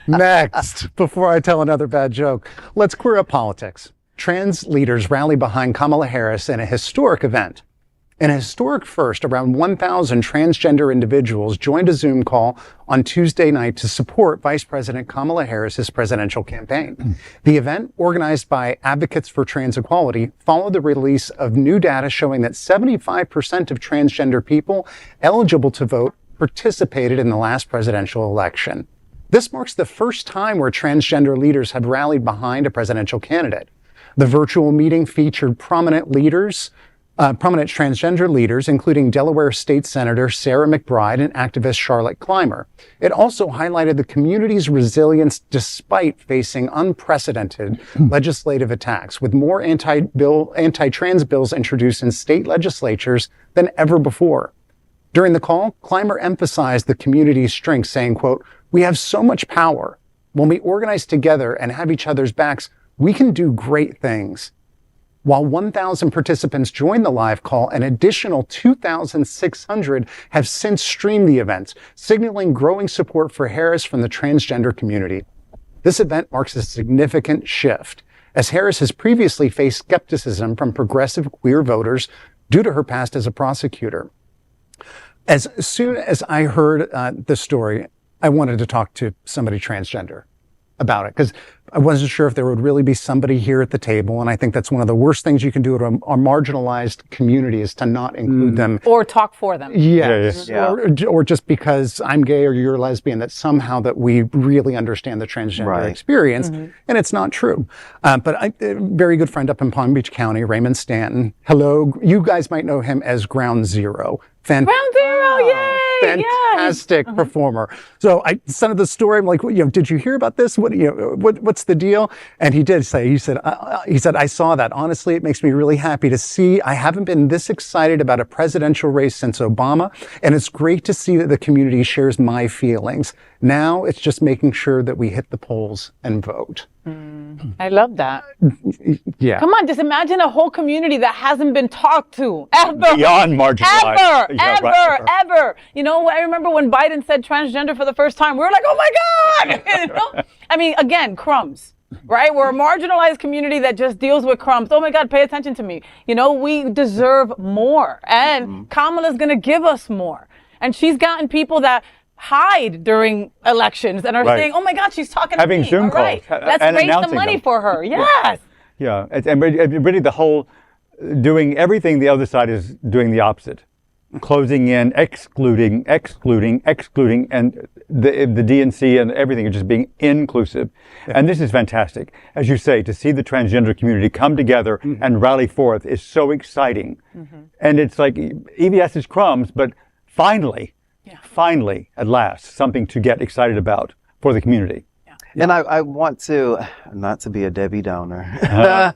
Next, before I tell another bad joke, let's queer up politics. Trans leaders rally behind Kamala Harris in a historic event. In a historic first, around 1,000 transgender individuals joined a Zoom call on Tuesday night to support Vice President Kamala Harris's presidential campaign. The event, organized by Advocates for Trans Equality, followed the release of new data showing that 75% of transgender people eligible to vote participated in the last presidential election. This marks the first time where transgender leaders have rallied behind a presidential candidate. The virtual meeting featured prominent transgender leaders, including Delaware State Senator Sarah McBride and activist Charlotte Clymer. It also highlighted the community's resilience despite facing unprecedented legislative attacks, with more anti-trans bills introduced in state legislatures than ever before. During the call, Clymer emphasized the community's strength, saying, quote, "We have so much power. When we organize together and have each other's backs, we can do great things." While 1,000 participants joined the live call, an additional 2,600 have since streamed the event, signaling growing support for Harris from the transgender community. This event marks a significant shift, as Harris has previously faced skepticism from progressive queer voters due to her past as a prosecutor. As soon as I heard the story, I wanted to talk to somebody transgender about it, because I wasn't sure if there would really be somebody here at the table. And I think that's one of the worst things you can do to a marginalized community, is to not include them. Or talk for them. Yes. Yeah. Or just because I'm gay or you're lesbian, that somehow that we really understand the transgender experience. And it's not true. But a very good friend up in Palm Beach County, Raymond Stanton. Hello. You guys might know him as Ground Zero. Ground Zero, yay! Fantastic performer. So I sent him the story. I'm like, did you hear about this? What's the deal? And he did say, he said, I saw that. Honestly, it makes me really happy to see. I haven't been this excited about a presidential race since Obama. And it's great to see that the community shares my feelings. Now it's just making sure that we hit the polls and vote. I love that. Yeah. Come on, just imagine a whole community that hasn't been talked to ever. Beyond marginalized. Ever. You know, I remember when Biden said transgender for the first time, we were like, oh my God! You know? I mean, again, crumbs, right? We're a marginalized community that just deals with crumbs. Oh my God, pay attention to me. You know, we deserve more. And Kamala's going to give us more. And she's gotten people that hide during elections and are saying, oh my God, she's talking to me. Having Zoom calls. Let's raise the money for her. Yes. Yeah. And really the whole doing everything the other side is doing the opposite. Closing in, excluding, and the DNC and everything is just being inclusive. Yeah. And this is fantastic. As you say, to see the transgender community come together and rally forth is so exciting. And it's like, EBS is crumbs, but finally, at last, something to get excited about for the community. Yeah. And I want to, not to be a Debbie Downer.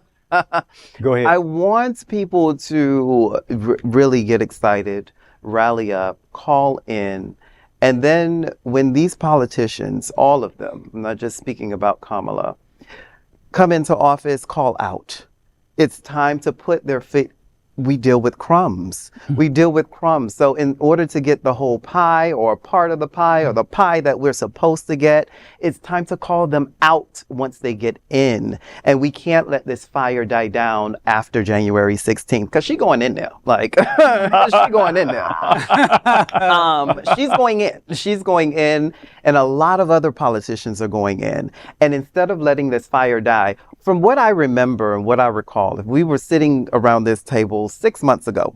Go ahead. I want people to really get excited, rally up, call in, and then when these politicians, all of them, I'm not just speaking about Kamala, come into office, call out. It's time to put their feet. We deal with crumbs. So in order to get the whole pie or part of the pie or the pie that we're supposed to get, it's time to call them out once they get in. And we can't let this fire die down after January 16th, because she's going in there. Like, she's going in there. She's going in, and a lot of other politicians are going in. And instead of letting this fire die, from what I remember and what I recall, if we were sitting around this table 6 months ago,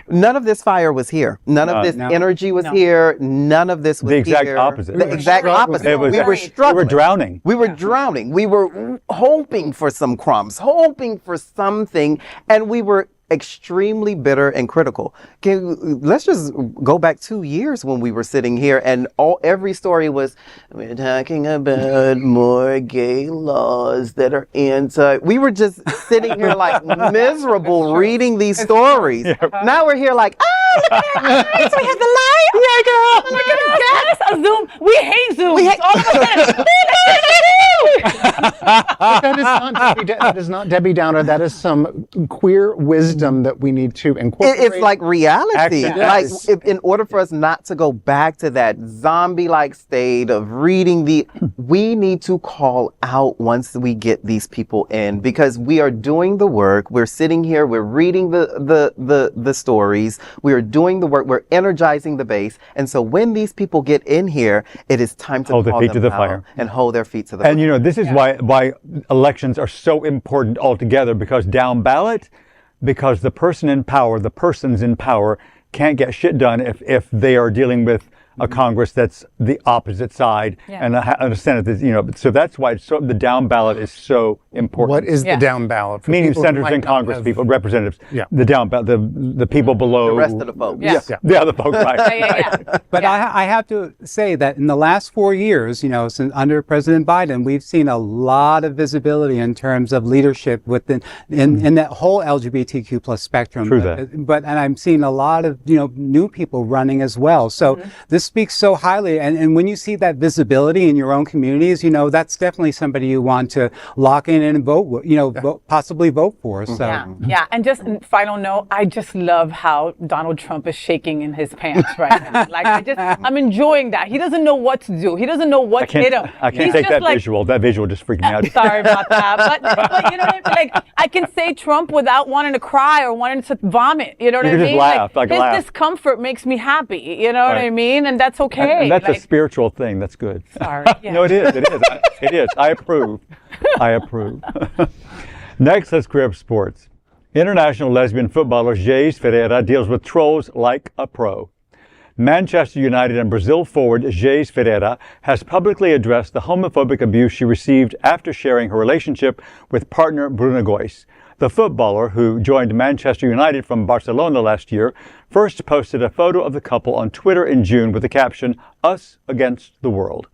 none of this fire was here. None of this energy was here. None of this was here. The exact opposite. The exact opposite. We were struggling. We were drowning. We were hoping for some crumbs, hoping for something, and we were extremely bitter and critical. Let's just go back 2 years when we were sitting here and every story was, we're talking about more gay laws that are anti. We were just sitting here like miserable reading these stories. Now we're here like, look at our eyes, we have the light. Yeah, girl. Look at us. Yes, a Zoom. We hate Zoom. All of a sudden. That is not Debbie Downer. That is some queer wisdom that we need to incorporate. It's like reality. Yes. Like, in order for us not to go back to that zombie-like state of reading we need to call out once we get these people in, because we are doing the work. We're sitting here. We're reading the stories. We are doing the work. We're energizing the base. And so when these people get in here, it is time to hold their feet to the out fire and hold their feet to the fire. And you know, this is why elections are so important altogether, because down ballot, because the persons in power can't get shit done if they are dealing with a Congress that's the opposite side and a Senate that's, so that's why the down ballot is so important. What is the down ballot? Meaning senators and Congress people, representatives. The down ballot, the people below. The rest of the folks. The other folks, right. But I have to say that in the last 4 years, since under President Biden, we've seen a lot of visibility in terms of leadership within in that whole LGBTQ plus spectrum. True that. And I'm seeing a lot of new people running as well. So this just speaks so highly. And when you see that visibility in your own communities, that's definitely somebody you want to lock in and vote, possibly vote for. So. Yeah. And just final note, I just love how Donald Trump is shaking in his pants right now. Like, I'm enjoying that. He doesn't know what to do. He doesn't know what to hit him. I can't take that visual. That visual just freaked me out. Sorry about that. But you know what I mean? Like, I can say Trump without wanting to cry or wanting to vomit. You know what I mean? Just laugh, his discomfort makes me happy. You know what I mean? And that's okay. And that's a spiritual thing. That's good. Sorry. Yeah. No, it is. It is. I approve. Next, let's queer up sports. International lesbian footballer Geyse Ferreira deals with trolls like a pro. Manchester United and Brazil forward Geyse Ferreira has publicly addressed the homophobic abuse she received after sharing her relationship with partner Bruno Geyse. The footballer, who joined Manchester United from Barcelona last year, first posted a photo of the couple on Twitter in June with the caption, "Us against the world."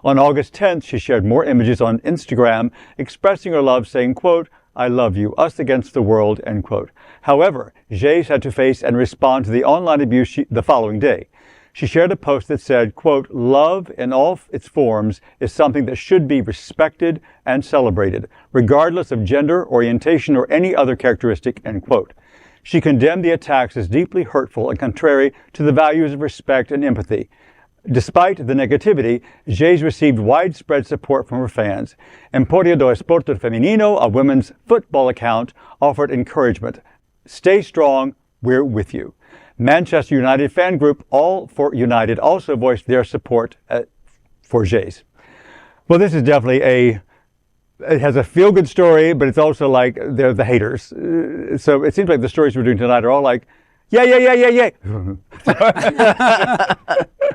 On August 10th, she shared more images on Instagram expressing her love, saying, quote, "I love you, us against the world," end quote. However, Geyse had to face and respond to the online abuse the following day. She shared a post that said, quote, "Love in all its forms is something that should be respected and celebrated, regardless of gender, orientation, or any other characteristic," end quote. She condemned the attacks as deeply hurtful and contrary to the values of respect and empathy. Despite the negativity, Geyse received widespread support from her fans. Emporio do Esporte Feminino, a women's football account, offered encouragement. "Stay strong, we're with you." Manchester United fan group All for United also voiced their support for Geyse. Well, this is definitely it has a feel-good story, but it's also like they're the haters. So it seems like the stories we're doing tonight are all like, yeah.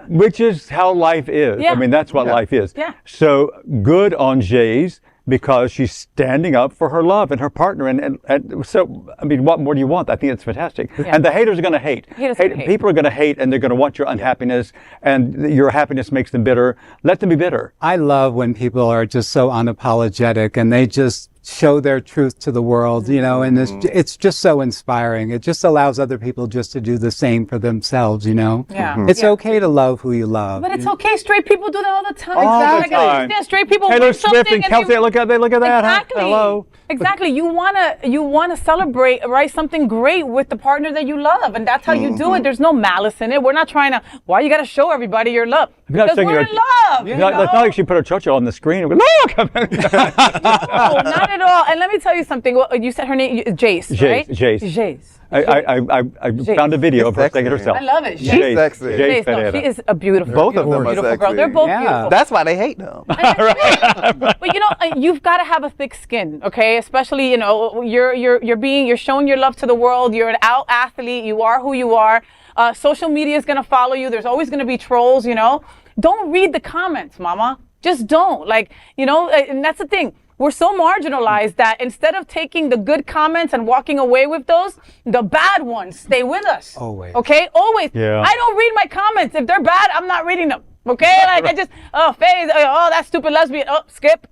Which is how life is. Yeah. I mean, that's what life is. Yeah. So good on Geyse, because she's standing up for her love and her partner. And so, I mean, what more do you want? I think it's fantastic. Yeah. And the haters are going to hate. People are going to hate, and they're going to want your unhappiness, and your happiness makes them bitter. Let them be bitter. I love when people are just so unapologetic and they just show their truth to the world, and it's just so inspiring. It just allows other people just to do the same for themselves, Yeah. It's okay to love who you love. But it's okay. Straight people do that all the time. All the time. Straight people Taylor want Swift and Kelsey, look at that. Exactly. Huh? Hello. Exactly. You wanna celebrate, right? Something great with the partner that you love, and that's how you do it. There's no malice in it. We're not trying to. Why you got to show everybody your love? Because we're in love. It's not like she put her chocho on the screen. And look. No, not at all. And let me tell you something. Well, you said her name, Geyse, right? Geyse. I found a video of her saying it herself. I love it. She's sexy. Geyse, no, she is a beautiful. Both of them are beautiful sexy. girl. They're both beautiful. That's why they hate them. But you've got to have a thick skin, okay? Especially, you're showing your love to the world. You're an out athlete. You are who you are. Social media is going to follow you. There's always going to be trolls, Don't read the comments, mama. Just don't. And that's the thing. We're so marginalized that instead of taking the good comments and walking away with those, the bad ones stay with us. Always. Okay? Always. Yeah. I don't read my comments. If they're bad, I'm not reading them. Okay? I just, Faye, that stupid lesbian. Skip.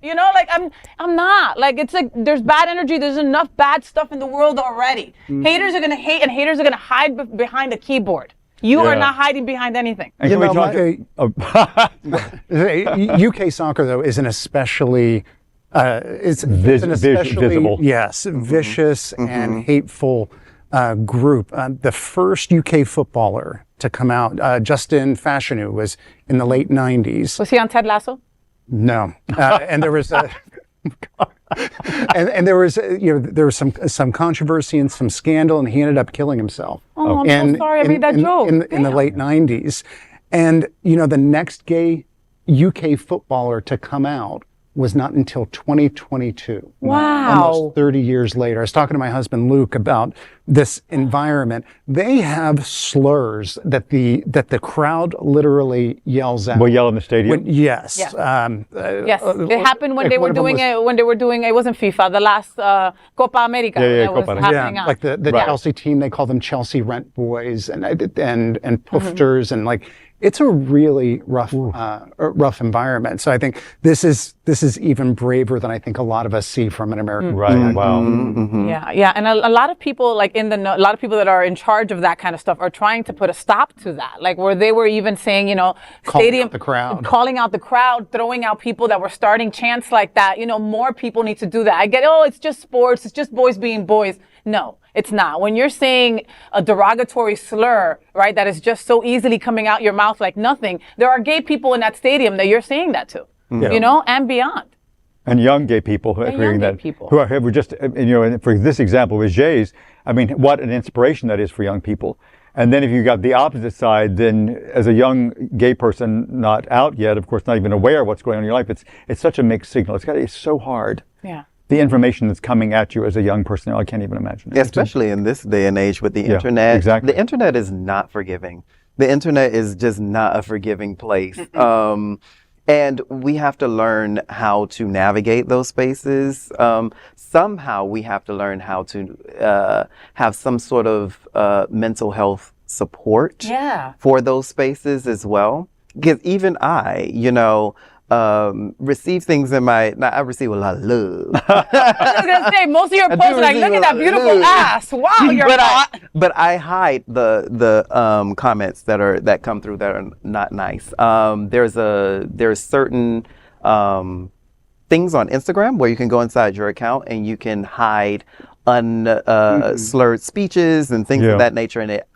I'm not. It's like there's bad energy. There's enough bad stuff in the world already. Mm-hmm. Haters are going to hate, and haters are going to hide behind a keyboard. You are not hiding behind anything. UK soccer, though, is an especially... it's an especially visible. Yes, vicious and hateful group. The first UK footballer to come out, Justin Fashanu, was in the late 90s. Was he on Ted Lasso? No, and there was and there was there was some controversy and some scandal, and he ended up killing himself. Oh, I'm so sorry. I made that joke. In the late 90s, and the next gay UK footballer to come out was not until 2022. Wow. Almost 30 years later. I was talking to my husband, Luke, about this environment. They have slurs that the crowd literally yells out. Will yell in the stadium? Yes. Yes. Yes. It happened when they were doing it wasn't FIFA, the last Copa America. Copa America. Happening like the Chelsea team, they call them Chelsea rent boys and poofters and it's a really rough environment. So I think this is even braver than I think a lot of us see from an American. Right. Wow. Yeah. And a lot of people, like a lot of people that are in charge of that kind of stuff are trying to put a stop to that. Like where they were even saying, calling out the crowd, throwing out people that were starting chants like that. More people need to do that. I get, it's just sports. It's just boys being boys. No, it's not. When you're saying a derogatory slur, right, that is just so easily coming out your mouth like nothing, there are gay people in that stadium that you're saying that to, and beyond. And young gay people who are hearing that, who were just, for this example with Geyse, I mean, what an inspiration that is for young people. And then if you got the opposite side, then as a young gay person, not out yet, of course, not even aware of what's going on in your life, it's such a mixed signal. It's so hard. Yeah. The information that's coming at you as a young person, I can't even imagine. Especially in this day and age with the internet. Exactly. The internet is not forgiving. The internet is just not a forgiving place. And we have to learn how to navigate those spaces. Somehow we have to learn how to have some sort of mental health support for those spaces as well. Because even I, receive things I receive a lot of love. I was going to say, most of your posts are like, look at that beautiful ass. Wow, you're hot. But I hide the comments that come through that are not nice. There's certain things on Instagram where you can go inside your account and you can hide slurred speeches and things of that nature, and it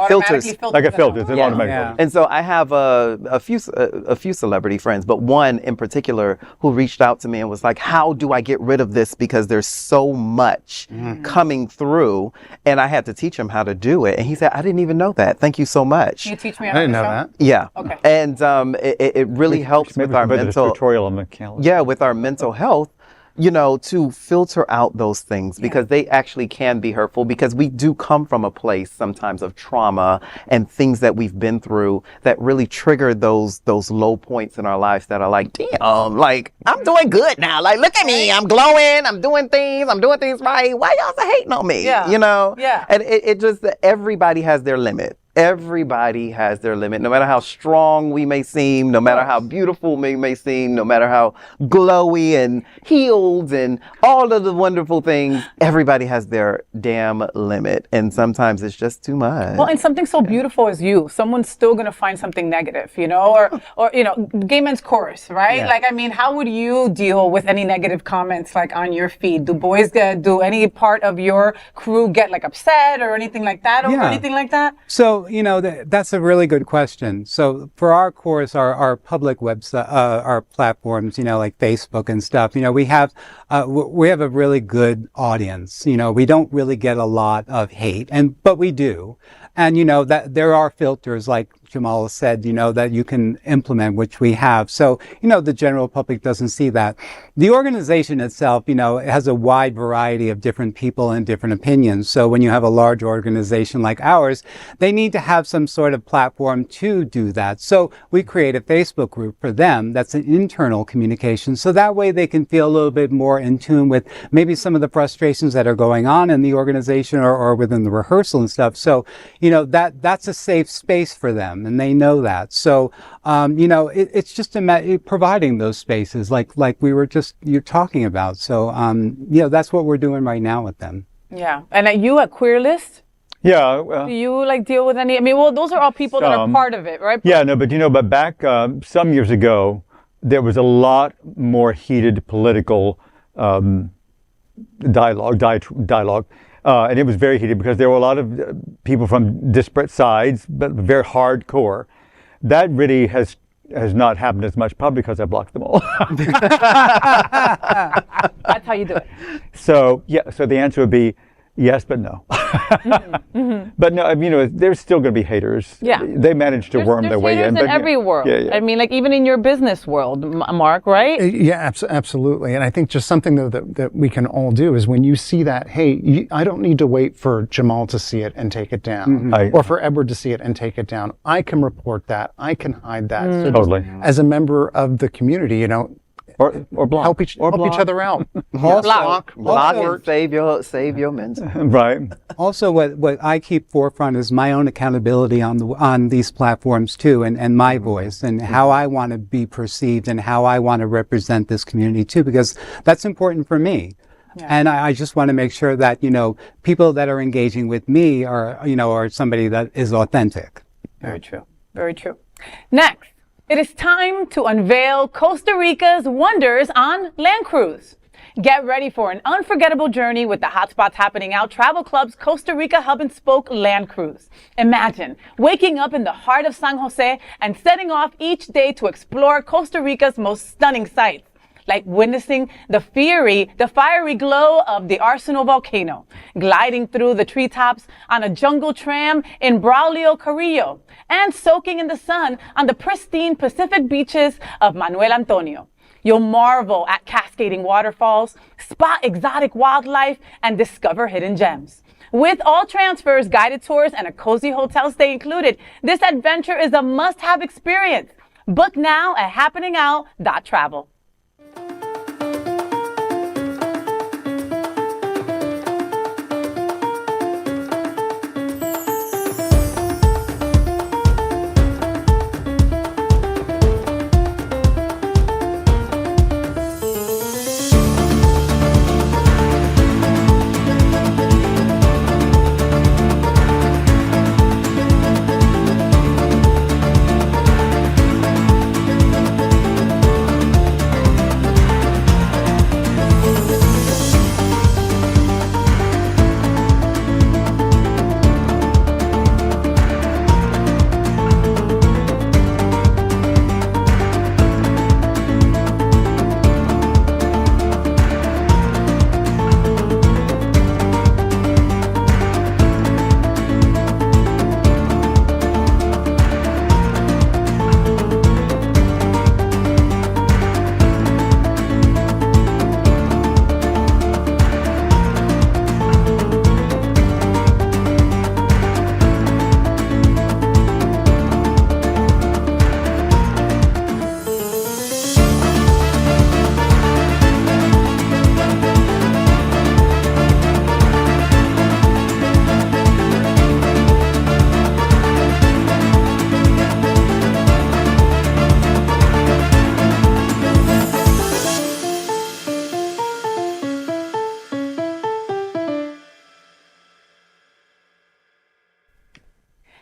filters like a filter. It's an automatic filter. And so I have a few celebrity friends, but one in particular who reached out to me and was like, "How do I get rid of this? Because there's so much coming through," and I had to teach him how to do it. And he said, "I didn't even know that. Thank you so much." Can you teach me? I didn't know that. Yeah. Okay. And it really helps with our mental tutorial on the calendar. Yeah, with our mental health. To filter out those things because they actually can be hurtful, because we do come from a place sometimes of trauma and things that we've been through that really trigger those low points in our lives that are like, damn, like I'm doing good now. Like, look at me, I'm glowing, I'm doing things right. Why y'all so hating on me? Yeah. Yeah. And it just, everybody has their limit. Everybody has their limit, no matter how strong we may seem, no matter how beautiful we may seem, no matter how glowy and healed and all of the wonderful things, everybody has their damn limit. And sometimes it's just too much. Well, and something so beautiful as you, someone's still going to find something negative, or gay men's chorus, right? Yeah. Like, I mean, how would you deal with any negative comments like on your feed? Do any part of your crew get like upset or anything like that or anything like that? So, that's a really good question. So for our course, our public website, our platforms, like Facebook and stuff, we have a really good audience. We don't really get a lot of hate, but we do. And, that there are filters, like Jamaal said, that you can implement, which we have. So, the general public doesn't see that. The organization itself, it has a wide variety of different people and different opinions. So when you have a large organization like ours, they need to have some sort of platform to do that. So we create a Facebook group for them. That's an internal communication. So that way they can feel a little bit more in tune with maybe some of the frustrations that are going on in the organization or within the rehearsal and stuff. So, that's a safe space for them, and they know that. So, it's just providing those spaces like you're talking about. So, that's what we're doing right now with them. Yeah. And are you at Queerlist? Yeah. Do you deal with any? I mean, well, those are all people that are part of it, right? Yeah, no, but back some years ago, there was a lot more heated political dialogue. And it was very heated because there were a lot of people from disparate sides, but very hardcore. That really has not happened as much, probably because I blocked them all. That's how you do it. So the answer would be yes, but no. But no, there's still going to be haters. Yeah. They managed to worm their way in. There's haters in every world. Yeah. I mean, like even in your business world, Mark, right? Yeah, absolutely. And I think just something though that we can all do is when you see that, hey, I don't need to wait for Jamaal to see it and take it down, or for Edward to see it and take it down. I can report that. I can hide that. So totally. As a member of the community, or block. Help each other out. Block. Block and save your mental. Right. Also, what I keep forefront is my own accountability on these platforms too, and my voice, and how I want to be perceived, and how I want to represent this community too, because that's important for me. Yeah. And I just want to make sure that, people that are engaging with me are somebody that is authentic. Very true. Very true. Next, it is time to unveil Costa Rica's wonders on LandCruise. Get ready for an unforgettable journey with the hotspots happening out Travel Club's Costa Rica Hub and Spoke LandCruise. Imagine waking up in the heart of San Jose and setting off each day to explore Costa Rica's most stunning sights, like witnessing the fiery glow of the Arsenal volcano, gliding through the treetops on a jungle tram in Braulio Carrillo, and soaking in the sun on the pristine Pacific beaches of Manuel Antonio. You'll marvel at cascading waterfalls, spot exotic wildlife, and discover hidden gems. With all transfers, guided tours, and a cozy hotel stay included, this adventure is a must-have experience. Book now at happeningout.travel.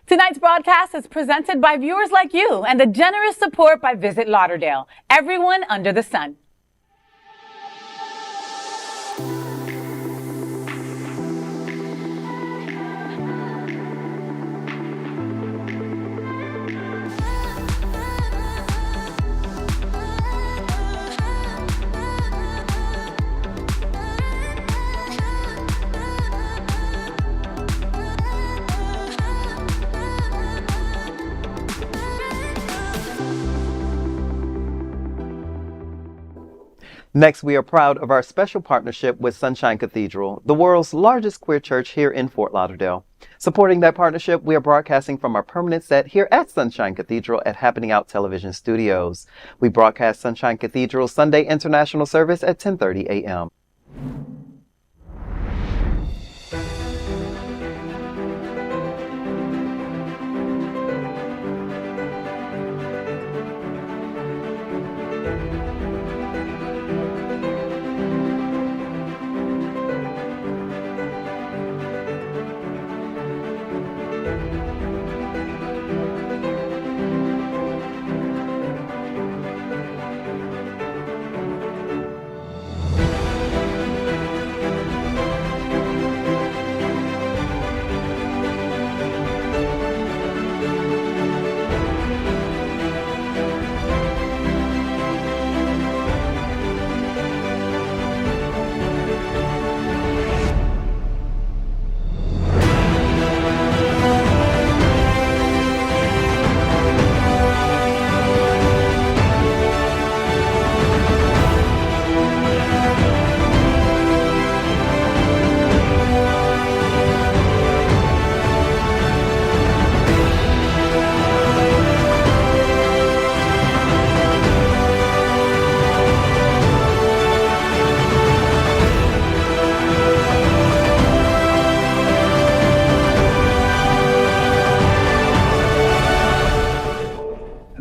Tonight's broadcast is presented by viewers like you and the generous support by Visit Lauderdale. Everyone under the sun. Next, we are proud of our special partnership with Sunshine Cathedral, the world's largest queer church here in Fort Lauderdale. Supporting that partnership, we are broadcasting from our permanent set here at Sunshine Cathedral at Happening Out Television Studios. We broadcast Sunshine Cathedral's Sunday International Service at 10:30 a.m.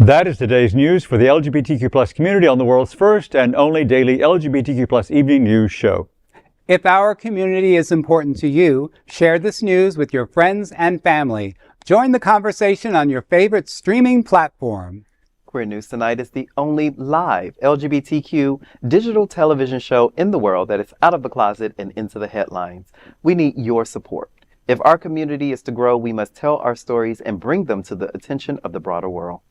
That is today's news for the LGBTQ plus community on the world's first and only daily LGBTQ plus evening news show. If our community is important to you, share this news with your friends and family. Join the conversation on your favorite streaming platform. Queer News Tonight is the only live LGBTQ digital television show in the world that is out of the closet and into the headlines. We need your support. If our community is to grow, we must tell our stories and bring them to the attention of the broader world.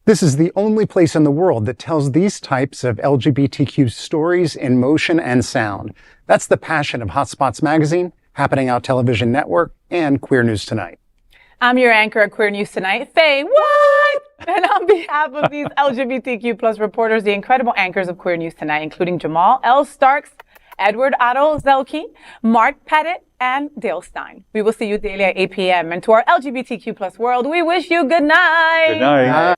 This is the only place in the world that tells these types of LGBTQ stories in motion and sound. That's the passion of Hotspots Magazine, Happening Out Television Network, and Queer News Tonight. I'm your anchor at Queer News Tonight, FayWhat! And on behalf of these LGBTQ plus reporters, the incredible anchors of Queer News Tonight, including Jamaal L. Starks, Edward Otto Zielke, Mark Pettitt, and Dale Stine. We will see you daily at 8 p.m. And to our LGBTQ plus world, we wish you good night. Good night.